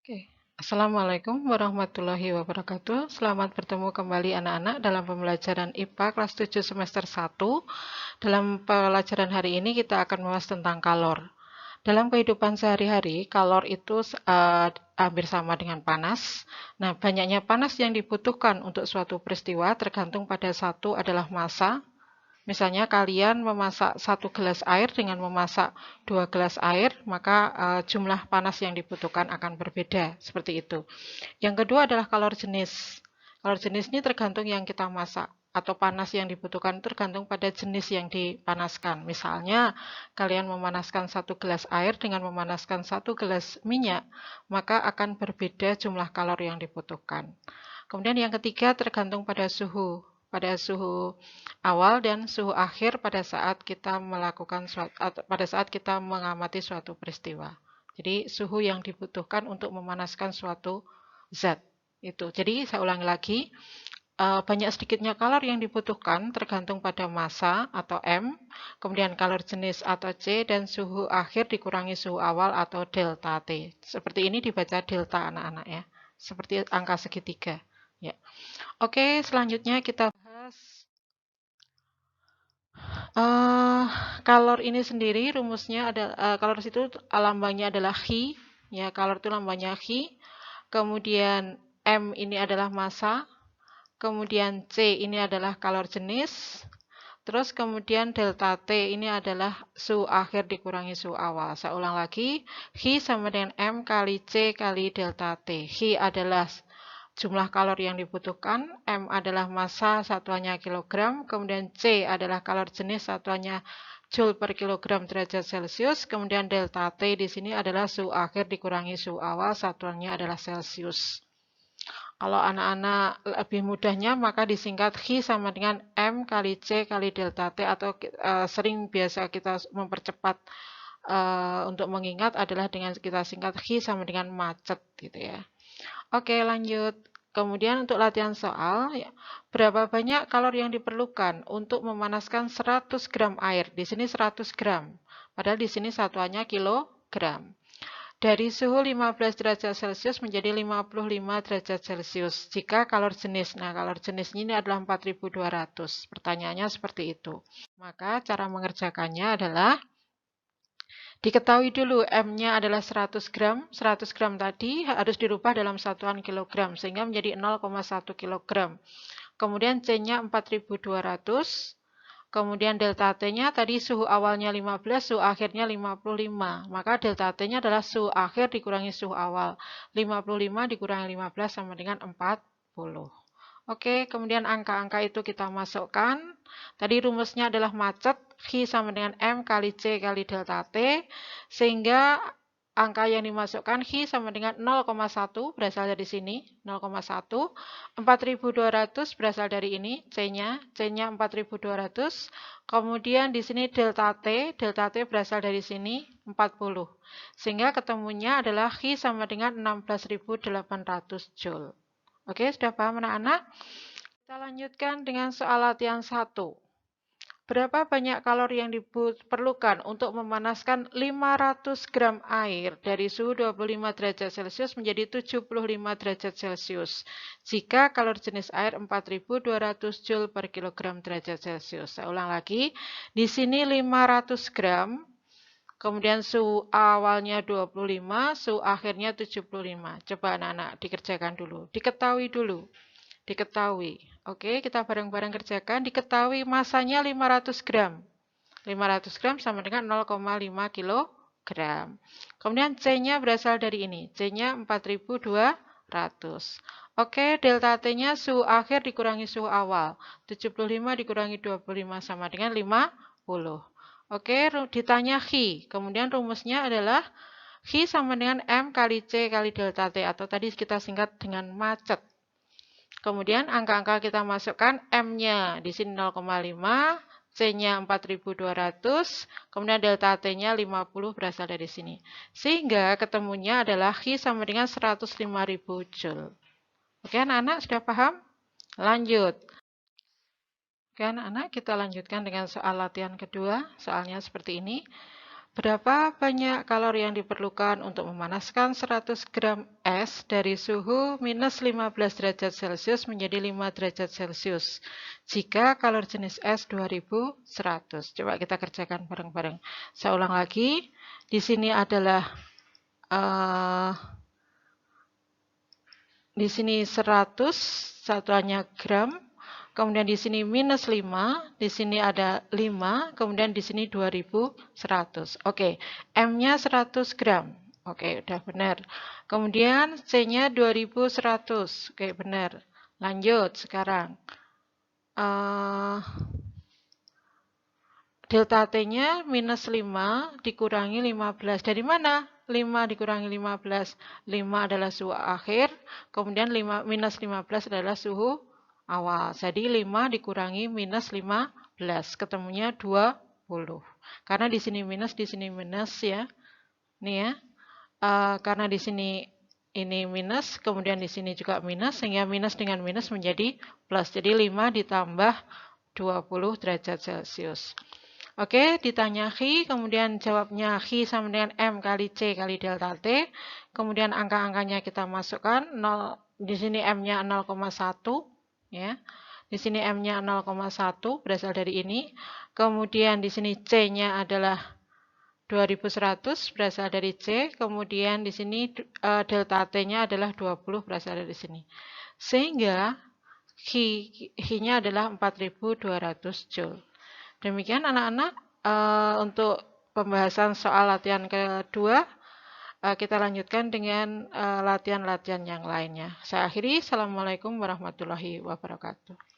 Oke. Assalamualaikum warahmatullahi wabarakatuh. Selamat bertemu kembali anak-anak dalam pembelajaran IPA kelas 7 semester 1. Dalam pelajaran hari ini kita akan membahas tentang kalor. Dalam kehidupan sehari-hari, kalor itu hampir sama dengan panas. Nah, banyaknya panas yang dibutuhkan untuk suatu peristiwa tergantung pada satu adalah massa. Misalnya kalian memasak 1 gelas air dengan memasak 2 gelas air, maka jumlah panas yang dibutuhkan akan berbeda, seperti itu. Yang kedua adalah kalor jenis. Kalor jenis ini tergantung yang kita masak, atau panas yang dibutuhkan tergantung pada jenis yang dipanaskan. Misalnya, kalian memanaskan 1 gelas air dengan memanaskan 1 gelas minyak, maka akan berbeda jumlah kalor yang dibutuhkan. Kemudian yang ketiga tergantung pada suhu awal dan suhu akhir pada saat kita mengamati suatu peristiwa. Jadi suhu yang dibutuhkan untuk memanaskan suatu zat itu. Jadi saya ulangi lagi, banyak sedikitnya kalor yang dibutuhkan tergantung pada massa atau M, kemudian kalor jenis atau C, dan suhu akhir dikurangi suhu awal atau delta T. Seperti ini dibaca delta anak-anak ya, seperti angka segitiga. Ya. Oke, selanjutnya kita bahas kalor ini sendiri. Rumusnya ada kalor itu lambangnya adalah Chi, ya, kalor itu lambangnya Chi. Kemudian M ini adalah massa, kemudian C ini adalah kalor jenis, terus kemudian delta T ini adalah suhu akhir dikurangi suhu awal. Saya ulang lagi, Chi sama dengan M kali C kali delta T. Chi adalah jumlah kalor yang dibutuhkan, M adalah massa satuannya kilogram, kemudian C adalah kalor jenis satuannya joule per kilogram derajat Celcius, kemudian delta T di sini adalah suhu akhir dikurangi suhu awal, satuannya adalah Celcius. Kalau anak-anak lebih mudahnya maka disingkat Chi sama dengan M kali C kali delta T, atau sering biasa kita mempercepat untuk mengingat adalah dengan kita singkat Chi sama dengan macet gitu ya. Oke, lanjut. Kemudian untuk latihan soal, ya, berapa banyak kalor yang diperlukan untuk memanaskan 100 gram air? Di sini 100 gram, padahal di sini satuannya kilogram. Dari suhu 15 derajat Celcius menjadi 55 derajat Celcius jika kalor jenis. Nah, kalor jenis ini adalah 4200. Pertanyaannya seperti itu. Maka cara mengerjakannya adalah diketahui dulu M-nya adalah 100 gram. 100 gram tadi harus dirubah dalam satuan kilogram sehingga menjadi 0,1 kilogram. Kemudian C-nya 4200. Kemudian delta T-nya tadi suhu awalnya 15, suhu akhirnya 55. Maka delta T-nya adalah suhu akhir dikurangi suhu awal. 55 dikurangi 15 sama dengan 40. Oke, kemudian angka-angka itu kita masukkan. Tadi rumusnya adalah macet, Chi sama dengan M kali C kali delta T, sehingga angka yang dimasukkan Chi sama dengan 0,1 berasal dari sini, 0,1. 4200 berasal dari ini, C-nya 4200. Kemudian di sini delta T berasal dari sini, 40. Sehingga ketemunya adalah Chi sama dengan 16.800 Joule. Oke, sudah paham anak-anak? Kita lanjutkan dengan soal latihan 1. Berapa banyak kalori yang diperlukan untuk memanaskan 500 gram air dari suhu 25 derajat Celcius menjadi 75 derajat Celcius jika kalori jenis air 4200 Joule per kilogram derajat Celcius. Saya ulang lagi, di sini 500 gram, kemudian suhu awalnya 25, suhu akhirnya 75. Coba anak-anak dikerjakan dulu, diketahui dulu. Oke, kita bareng-bareng kerjakan. Diketahui masanya 500 gram. 500 gram sama dengan 0,5 kilogram. Kemudian C-nya berasal dari ini. C-nya 4200. Oke, delta T-nya suhu akhir dikurangi suhu awal. 75 dikurangi 25 sama dengan 50. Oke, ditanya Chi. Kemudian rumusnya adalah Chi sama dengan M kali C kali delta T, atau tadi kita singkat dengan macet. Kemudian angka-angka kita masukkan, M-nya di sini 0,5, C-nya 4200, kemudian delta T-nya 50 berasal dari sini. Sehingga ketemunya adalah Chi sama dengan 105.000 Joule. Oke, anak-anak sudah paham? Lanjut. Oke, anak-anak kita lanjutkan dengan soal latihan kedua. Soalnya seperti ini. Berapa banyak kalori yang diperlukan untuk memanaskan 100 gram es dari suhu minus 15 derajat Celcius menjadi 5 derajat Celcius jika kalori jenis es 2100. Coba kita kerjakan bareng-bareng. Saya ulang lagi. Di sini adalah di sini 100, satuannya gram. Kemudian di sini minus 5, di sini ada 5, kemudian di sini 2100. Oke, M-nya 100 gram. Oke, udah benar. Kemudian C-nya 2100. Oke, benar. Lanjut sekarang. Delta T-nya minus 5 dikurangi 15. Dari mana? 5 dikurangi 15. 5 adalah suhu akhir, kemudian minus 15 adalah suhu awal. Jadi 5 dikurangi minus 15, ketemunya 20. Karena di sini minus ya. Nih ya. Karena di sini ini minus, kemudian di sini juga minus, sehingga minus dengan minus menjadi plus. Jadi 5 ditambah 20 derajat Celcius. Oke, ditanya Xi, kemudian jawabnya Xi sama dengan M kali C kali delta T. Kemudian angka-angkanya kita masukkan, 0, di sini M-nya 0,1 ya. Di sini M-nya 0,1 berasal dari ini. Kemudian di sini C-nya adalah 2100 berasal dari C. Kemudian di sini delta T-nya adalah 20 berasal dari sini. Sehingga Xi-nya adalah 4200 Joule. Demikian anak-anak, untuk pembahasan soal latihan kedua, kita lanjutkan dengan latihan-latihan yang lainnya. Saya akhiri, Assalamualaikum warahmatullahi wabarakatuh.